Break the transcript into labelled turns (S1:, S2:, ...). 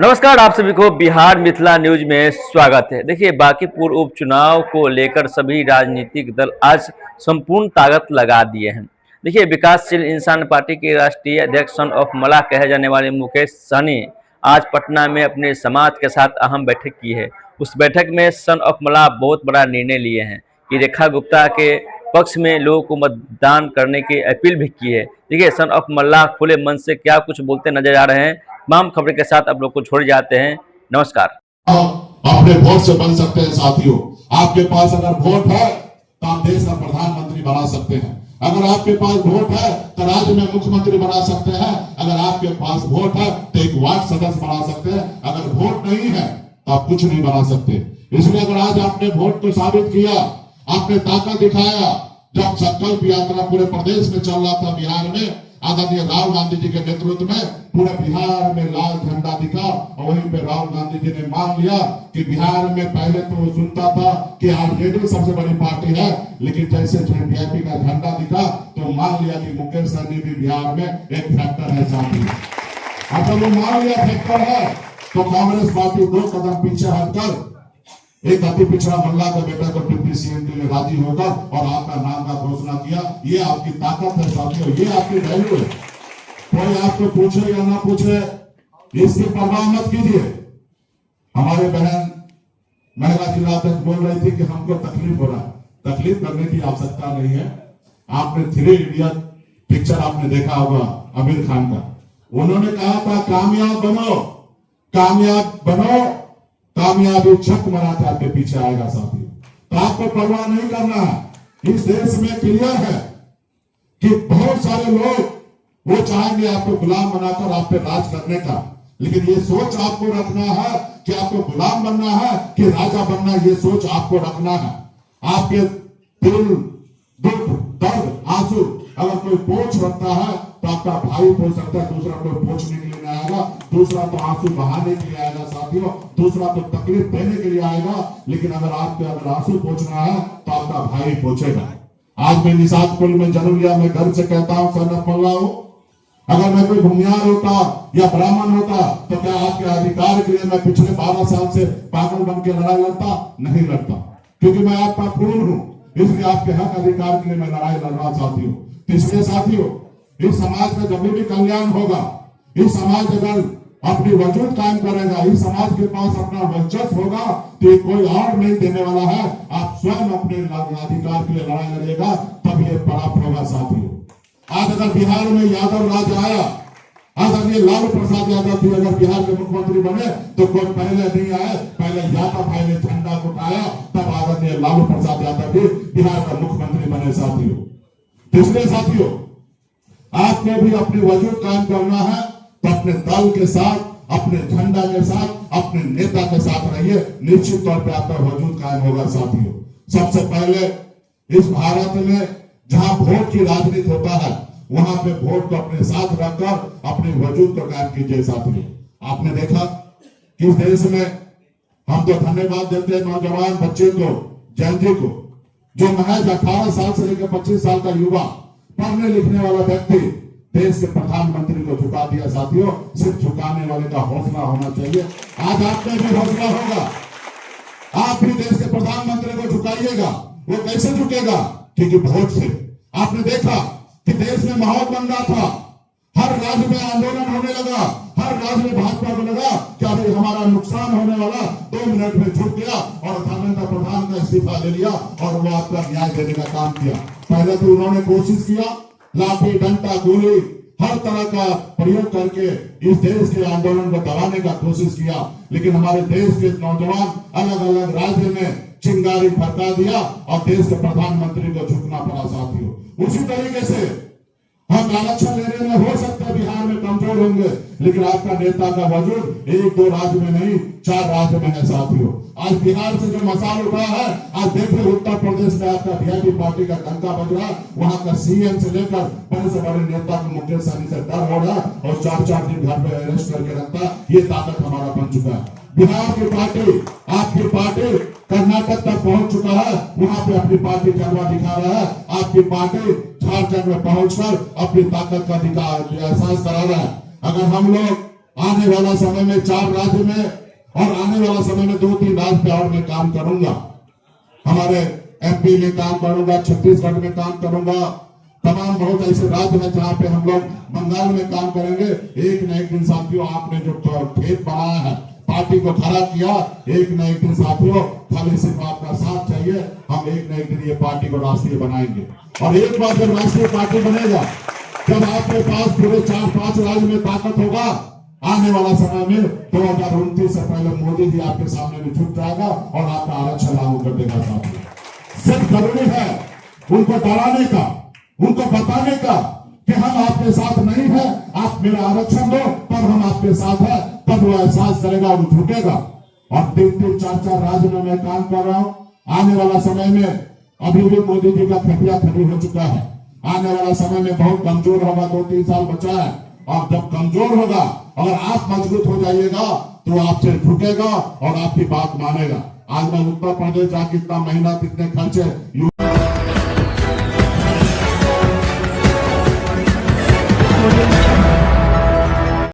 S1: नमस्कार, आप सभी को बिहार मिथिला न्यूज में स्वागत है। देखिए, बांकीपुर उपचुनाव को लेकर सभी राजनीतिक दल आज संपूर्ण ताकत लगा दिए हैं। देखिए, विकासशील इंसान पार्टी के राष्ट्रीय अध्यक्ष सन ऑफ मलाह कहे जाने वाले मुकेश सहनी आज पटना में अपने समाज के साथ अहम बैठक की है। उस बैठक में सन ऑफ मलाह बहुत बड़ा निर्णय लिए हैं कि रेखा गुप्ता के पक्ष में लोगों को मतदान करने की अपील भी की है। देखिए, सन ऑफ मलाह खुले मन से क्या कुछ बोलते नजर आ रहे हैं। तमाम खबरों के साथ आप लोग को छोड़ जाते हैं। नमस्कार।
S2: अपने वोट से बन सकते हैं साथियों। आपके पास अगर वोट है तो आप देश का प्रधानमंत्री बना सकते हैं। अगर आपके पास वोट है तो राज्य में मुख्यमंत्री बना सकते हैं। अगर आपके पास वोट है तो एक वार्ड सदस्य बना सकते हैं। अगर वोट नहीं है तो आप कुछ नहीं बना सकते। इसलिए अगर आज आपने वोट को साबित किया, आपने ताकत दिखाया। जब संकल्प यात्रा पूरे प्रदेश में चल रहा था, बिहार में आदरणीय राहुल गांधी जी के नेतृत्व में पूरे बिहार में लाल झंडा दिखा और वहीं पे राहुल गांधी जी ने मान लिया कि बिहार में पहले तो वो सुनता था कि आरजेडी सबसे बड़ी पार्टी है, लेकिन जैसे जेडीपी का झंडा दिखा तो मान लिया कि मुकेश सहनी भी बिहार में एक फैक्टर है साथी। अब जब वो मान लिया फैक्टर है तो कांग्रेस पार्टी 2 कदम पीछे हटकर एक अति पिछड़ा मल्ला का बेटा को डिप्टी सीएम के लिए राजी होकर और आपका नाम का घोषणा किया। ये आपकी ताकत है साथियों, ये आपकी वैल्यू है। कोई आपको पूछे या ना पूछे, इसकी परवाह मत कीजिए। हमारे बहन महिला जिला अध्यक्ष बोल रही थी कि हमको तकलीफ हो रहा है। तकलीफ करने की आवश्यकता नहीं है। आपने 3 इडियट पिक्चर आपने देखा होगा आमिर खान का। उन्होंने कहा था कामयाब बनो, कामयाब बनो, कामयाबी छक मराठे आपके पीछे आएगा साथियों। तो आपको परवाह नहीं करना है। इस देश में क्लियर है कि बहुत सारे लोग वो चाहेंगे आपको गुलाम बनाकर आप पे राज करने का, लेकिन ये सोच आपको रखना है कि आपको गुलाम बनना है कि राजा बनना है। ये सोच आपको रखना है। आपके दिल, दुख, दर्द, आंसू अगर कोई पोछ रखता है तो आपका भाई पोछ सकता है, दूसरा कोई पोछने के लिए नहीं आएगा, दूसरा तो आंसू बहाने के लिए आएगा साथियों, दूसरा तो तकलीफ देने के लिए आएगा। लेकिन अगर आंसू पोछना है तो आपका भाई पोछेगा। आज मैं निषादपुर में जन्म लिया, मैं घर से कहता हूँ सन ऑफ मल्लाह हूं। अगर मैं कोई भूमियार होता या ब्राह्मण होता तो क्या आपके अधिकार के लिए मैं पिछले 12 साल से पागल बन के लड़ाई लड़ता? नहीं लड़ता, क्योंकि मैं आपका खून हूं। इसलिए आपके हक अधिकार के लिए मैं लड़ाई लड़ रहा साथियों। इसलिए साथियों, इस समाज का जब भी कल्याण होगा, इस समाज अगर अपनी वजूद कायम करेगा, इस समाज के पास अपना वर्चस्व होगा तो कोई और नहीं देने वाला है। आप स्वयं अपने अधिकार के लिए लड़ाई लड़ेगा, तब ये प्राप्त होगा साथियों। आज अगर बिहार में यादव राज आया, आज अगर लालू प्रसाद यादव भी अगर बिहार के मुख्यमंत्री बने तो कोई पहले नहीं आए, पहले यादव भाई ने झंडा उठाया, तब आदरणीय लालू प्रसाद यादव भी बिहार का मुख्यमंत्री बने साथियों। इसलिए साथियों, आपको भी अपनी वजूद कायम करना है तो अपने दल के साथ, अपने झंडा के साथ, अपने नेता के साथ रहिए। निश्चित तौर पे आपका वजूद कायम होगा साथियों। सबसे पहले इस भारत में जहां वोट की राजनीति होता है, वहां पे वोट को अपने साथ रखकर अपने वजूद को कायम कीजिए साथियों। आपने देखा कि इस देश में हम तो धन्यवाद देते हैं नौजवान बच्चे को, जैनजी को, जो महज 18 साल से लेकर 25 साल का युवा, पढ़ने लिखने वाला व्यक्ति देश के प्रधानमंत्री को झुका दिया साथियों। सिर्फ झुकाने वाले का हौसला होना चाहिए। आज आप में भी हौसला होगा, आप भी देश के प्रधानमंत्री को झुकाइएगा। वो कैसे झुकेगा? क्योंकि वोट से। आपने देखा कि देश में माहौल बन रहा था, हर राज्य में आंदोलन होने लगा, हर राज्य में भाजपा को लगा कि अभी हमारा नुकसान होने वाला, 2 मिनट में झुक गया और धर्मेंद्र प्रधान का इस्तीफा ले लिया और वो आपका न्याय देने का काम किया। पहले तो उन्होंने कोशिश किया, लाठी, डंडा, गोली, हर तरह का प्रयोग करके इस देश के आंदोलन को दबाने का कोशिश किया, लेकिन हमारे देश के नौजवान अलग अलग राज्य में चिंगारी फटका दिया और देश के प्रधानमंत्री को झुकना पड़ा साथियों। उसी तरीके से हम आरक्षण लेने में हो सकता है बिहार में कमजोर होंगे, लेकिन आपका नेता का वजूद 1-2 राज्य में नहीं, 4 राज्य में है साथियों। आज बिहार से जो मसाल उठा है, आज देखिए उत्तर प्रदेश में आपका वीआईपी पार्टी का डंका बज रहा है। वहां का सीएम से लेकर बड़े से बड़े नेता को मुकेश सहनी से डर हो रहा है और 4-4 दिन घर पे अरेस्ट करके रखता है। ये ताकत हमारा बन चुका है। बिहार की पार्टी, आपकी पार्टी कर्नाटक तक पहुंच चुका है, वहां पे अपनी पार्टी जलवा दिखा रहा है। आपकी पार्टी झारखंड में पहुंचकर अपनी ताकत का एहसास करा रहा है। अगर हम लोग आने वाला समय में 4 राज्य में और आने वाला समय में 2-3 राज्य पे और मैं काम करूंगा। हमारे एमपी में काम करूंगा, छत्तीसगढ़ में काम करूंगा, तमाम बहुत ऐसे राज्य हैं जहां पे हम लोग बंगाल में काम करेंगे। एक न एक दिन साथियों आपने जो खेत बनाया है, पार्टी को खड़ा किया, एक न एक दिन साथियों खाली सिर्फ आपका साथ चाहिए, हम एक न एक दिन ये पार्टी को राष्ट्रीय बनाएंगे। और एक बार जब राष्ट्रीय पार्टी बनेगा, जब आपके पास पूरे 4-5 राज्य में ताकत होगा, आने वाला समय में 2029 से पहले मोदी जी आपके सामने में झुक जाएगा और आपका आरक्षण लागू कर देगा। साथियों सिर्फ जरूरी है उनको डराने का, उनको बताने का कि हम आपके साथ नहीं है, आप मेरा आरक्षण दो तब हम आपके साथ है, तब वो एहसास करेगा और झुकेगा। और 3-3, 4-4 राज्य में मैं काम कर रहा हूं। आने वाला समय में अभी भी मोदी जी का खटिया खड़ी हो चुका है। आने वाला समय में बहुत कमजोर होगा, 2-3 साल बचा है। और जब कमजोर होगा, अगर आप मजबूत हो जाइएगा तो आपसे झुकेगा और आपकी बात मानेगा। आज मैं उत्तर प्रदेश जाके इतना मेहनत, इतने खर्चे